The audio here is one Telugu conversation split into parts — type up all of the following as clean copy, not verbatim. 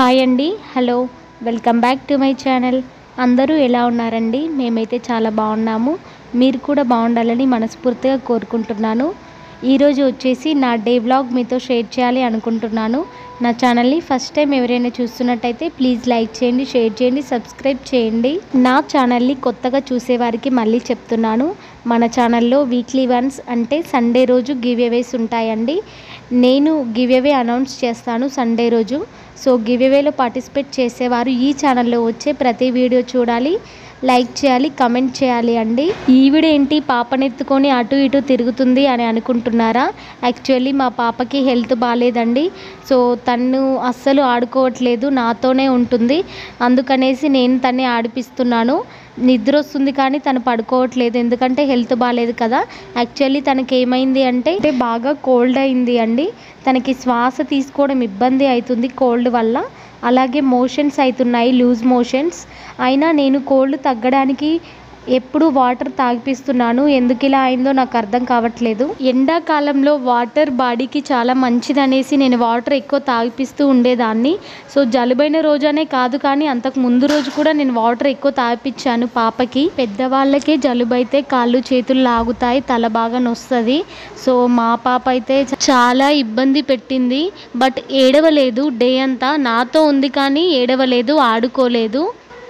హాయ్ అండి, hello, welcome back to my channel. అందరూ ఎలా ఉన్నారండి? మేమైతే చాలా బాగున్నాము. మీరు కూడా బాగుండాలని మనస్ఫూర్తిగా కోరుకుంటున్నాను. ఈరోజు వచ్చేసి నా డే వ్లాగ్ మీతో షేర్ చేయాలి అనుకుంటున్నాను. నా ఛానల్ని ఫస్ట్ టైం ఎవరైనా చూస్తున్నట్టయితే ప్లీజ్ లైక్ చేయండి, షేర్ చేయండి, సబ్స్క్రైబ్ చేయండి. నా ఛానల్ని కొత్తగా చూసేవారికి మళ్ళీ చెప్తున్నాను, మన ఛానల్లో వీక్లీ వన్స్ అంటే సండే రోజు గివ్ అవేస్ ఉంటాయండి. నేను గివ్ అవే అనౌన్స్ చేస్తాను సండే రోజు. సో గివ్ అవేలో పార్టిసిపేట్ చేసేవారు ఈ ఛానల్లో వచ్చే ప్రతి వీడియో చూడాలి, లైక్ చేయాలి, కమెంట్ చేయాలి అండి. ఈవిడ ఏంటి పాపనెత్తుకొని అటు ఇటు తిరుగుతుంది అని అనుకుంటున్నారా? యాక్చువల్లీ మా పాపకి హెల్త్ బాగాలేదండి. సో తను అస్సలు ఆడుకోవట్లేదు, నాతోనే ఉంటుంది. అందుకనేసి నేను తన్ని ఆడిపిస్తున్నాను. నిద్ర వస్తుంది కానీ తను పడుకోవట్లేదు, ఎందుకంటే హెల్త్ బాగాలేదు కదా. యాక్చువల్లీ తనకి ఏమైంది అంటే బాగా కోల్డ్ అయింది అండి. తనకి శ్వాస తీసుకోవడం ఇబ్బంది అవుతుంది కోల్డ్ వల్ల. అలాగే మోషన్స్ అవుతున్నాయి, లూజ్ మోషన్స్. అయినా నేను కోల్డ్ తగ్గడానికి ఎప్పుడు వాటర్ తాగిపిస్తున్నాను. ఎందుకు ఇలా అయిందో నాకు అర్థం కావట్లేదు. ఎండాకాలంలో వాటర్ బాడీకి చాలా మంచిదనేసి నేను వాటర్ ఎక్కువ తాగిపిస్తూ ఉండేదాన్ని. సో జలుబైన రోజనే కాదు కానీ అంతకు ముందు రోజు కూడా నేను వాటర్ ఎక్కువ తాగిపించాను పాపకి. పెద్దవాళ్ళకే జలుబైతే కాళ్ళు చేతులు లాగుతాయి, తల బాగా నొస్తుంది. సో మా పాప అయితే చాలా ఇబ్బంది పెట్టింది. బట్ ఏడవలేదు, డే అంతా నాతో ఉంది కానీ ఏడవలేదు, ఆడుకోలేదు.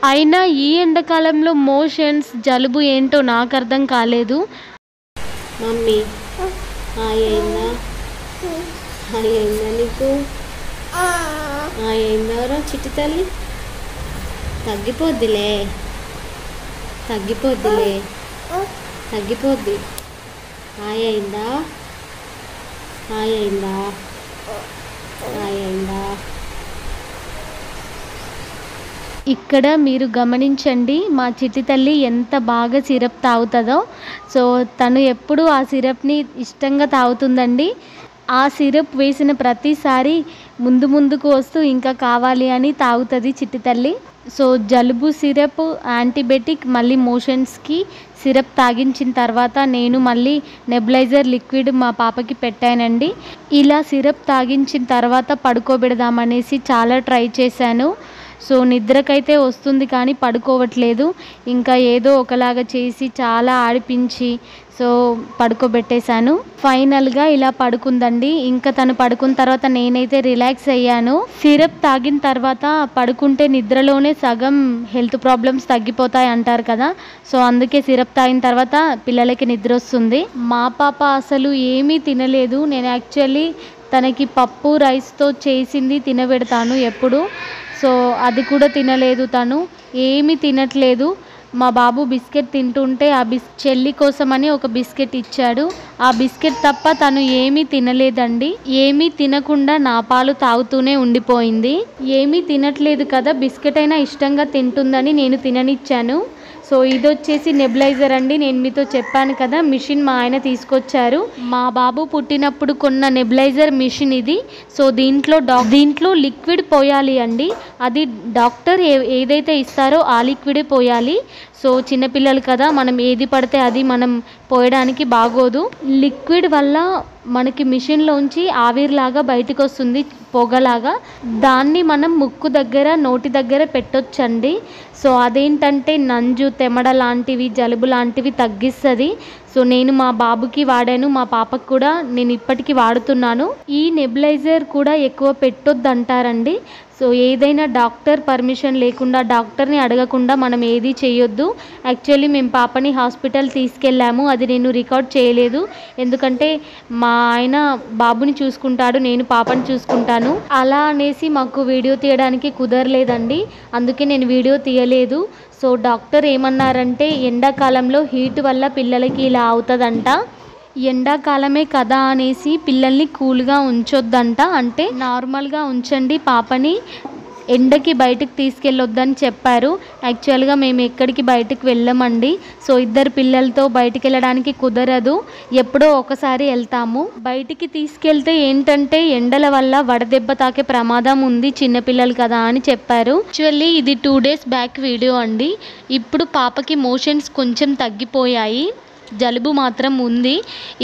అయినా ఈ ఎండాకాలంలో మోషన్స్, జలుబు ఏంటో నాకు అర్థం కాలేదు. మమ్మీ అయిందా నీకు? అయిందవరా చిట్టి తల్లి? తగ్గిపోద్ది. అయిందా? ఇక్కడ మీరు గమనించండి, మా చిట్టి తల్లి ఎంత బాగా సిరప్ తాగుతుందో. సో తను ఎప్పుడు ఆ సిరప్ని ఇష్టంగా తాగుతుందండి. ఆ సిరప్ వేసిన ప్రతిసారి ముందుకు వస్తూ ఇంకా కావాలి అని తాగుతుంది చిట్టి తల్లి. సో జలుబు సిరప్, యాంటీబయాటిక్, మళ్ళీ మోషన్స్కి సిరప్ తాగించిన తర్వాత నేను మళ్ళీ నెబులైజర్ లిక్విడ్ మా పాపకి పెట్టానండి. ఇలా సిరప్ తాగించిన తర్వాత పడుకోబెడదామనేసి చాలా ట్రై చేశాను. సో నిద్రకైతే వస్తుంది కానీ పడుకోవట్లేదు. ఇంకా ఏదో ఒకలాగా చేసి చాలా ఆడిపించి సో పడుకోబెట్టేశాను. ఫైనల్గా ఇలా పడుకుందండి. ఇంకా తను పడుకున్న తర్వాత నేనైతే రిలాక్స్ అయ్యాను. సిరప్ తాగిన తర్వాత పడుకుంటే నిద్రలోనే సగం హెల్త్ ప్రాబ్లమ్స్ తగ్గిపోతాయి అంటారు కదా. సో అందుకే సిరప్ తాగిన తర్వాత పిల్లలకి నిద్ర వస్తుంది. మా పాప అసలు ఏమీ తినలేదు. నేను యాక్చువల్లీ తనకి పప్పు రైస్తో చేసింది తినబెడతాను ఎప్పుడు. సో అది కూడా తినలేదు, తను ఏమీ తినట్లేదు. మా బాబు బిస్కెట్ తింటుంటే ఆ చెల్లి కోసమని ఒక బిస్కెట్ ఇచ్చాడు. ఆ బిస్కెట్ తప్ప తను ఏమీ తినలేదండి. ఏమీ తినకుండా నా పాలు తాగుతూనే ఉండిపోయింది. ఏమీ తినట్లేదు కదా, బిస్కెట్ అయినా ఇష్టంగా తింటుందని నేను తిననిచ్చాను. సో ఇది వచ్చేసి నెబులైజర్ అండి. నేను మీతో చెప్పాను కదా, మిషన్ మా ఆయన తీసుకొచ్చారు. మా బాబు పుట్టినప్పుడు కొన్న నెబులైజర్ మిషన్ ఇది. సో దీంట్లో లిక్విడ్ పోయాలి అండి. అది డాక్టర్ ఏదైతే ఇస్తారో ఆ లిక్విడే పోయాలి. సో చిన్నపిల్లలు కదా, మనం ఏది పడితే అది మనం పోయడానికి బాగోదు. లిక్విడ్ వల్ల మనకి మిషన్లోంచి ఆవిరిలాగా బయటకు వస్తుంది, పొగలాగా. దాన్ని మనం ముక్కు దగ్గర, నోటి దగ్గర పెట్టొచ్చండి. సో అదేంటంటే నంజు, తెమడ లాంటివి, జలుబు లాంటివి తగ్గిస్తుంది. సో నేను మా బాబుకి వాడాను, మా పాపకు కూడా నేను ఇప్పటికీ వాడుతున్నాను. ఈ నెబులైజర్ కూడా ఎక్కువ పెట్టొద్దు అంటారండి. సో ఏదైనా డాక్టర్ పర్మిషన్ లేకుండా, డాక్టర్ని అడగకుండా మనం ఏది చేయొద్దు. యాక్చువల్లీ మేము పాపని హాస్పిటల్ తీసుకెళ్ళాము, అది నేను రికార్డ్ చేయలేదు. ఎందుకంటే మా ఆయన బాబుని చూసుకుంటాడు, నేను పాపని చూసుకుంటాను. అలా అనేసి మాకు వీడియో తీయడానికి కుదరలేదండి, అందుకే నేను వీడియో తీయలేదు. సో డాక్టర్ ఏమన్నారంటే ఎండాకాలంలో హీట్ వల్ల పిల్లలకి ఇలా అవుతుందంట. ఎండాకాలమే కదా అనేసి పిల్లల్ని కూల్గా ఉంచొద్దంట. అంటే నార్మల్గా ఉంచండి పాపని, ఎండకి బయటకు తీసుకెళ్ళొద్దని చెప్పారు. యాక్చువల్గా మేము ఎక్కడికి బయటకు వెళ్ళమండి. సో ఇద్దరు పిల్లలతో బయటికి వెళ్ళడానికి కుదరదు, ఎప్పుడో ఒకసారి వెళ్తాము. బయటికి తీసుకెళ్తే ఏంటంటే ఎండల వల్ల వడదెబ్బ తాకే ప్రమాదం ఉంది, చిన్నపిల్లలు కదా అని చెప్పారు. యాక్చువల్లీ ఇది 2 days బ్యాక్ వీడియో అండి. ఇప్పుడు పాపకి మోషన్స్ కొంచెం తగ్గిపోయాయి. జలుబు మాత్రం ఉంది.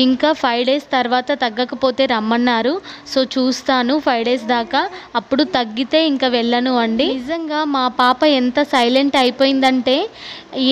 ఇంకా 5 డేస్ తర్వాత తగ్గకపోతే రమ్మన్నారు. సో చూస్తాను 5 డేస్ దాకా, అప్పుడు తగ్గితే ఇంకా వెళ్ళను అండి. నిజంగా మా పాప ఎంత సైలెంట్ అయిపోయిందంటే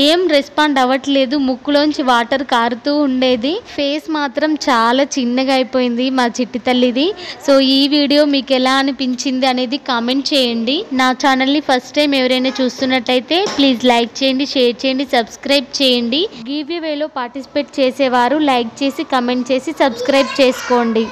ఏం రెస్పాండ్ అవ్వట్లేదు, ముక్కులోంచి వాటర్ కారుతూ ఉండేది. ఫేస్ మాత్రం చాలా చిన్నగా అయిపోయింది మా చిట్టి తల్లిది. సో ఈ వీడియో మీకు ఎలా అనిపించింది అనేది కామెంట్ చేయండి. నా ఛానల్ని ఫస్ట్ టైం ఎవరైనా చూస్తున్నట్టయితే ప్లీజ్ లైక్ చేయండి, షేర్ చేయండి, సబ్స్క్రైబ్ చేయండి. గివ్ అవేలో పార్టిసిపేట్ చేసేవారు లైక్ చేసి కమెంట్ చేసి సబ్స్క్రైబ్ చేసుకోండి.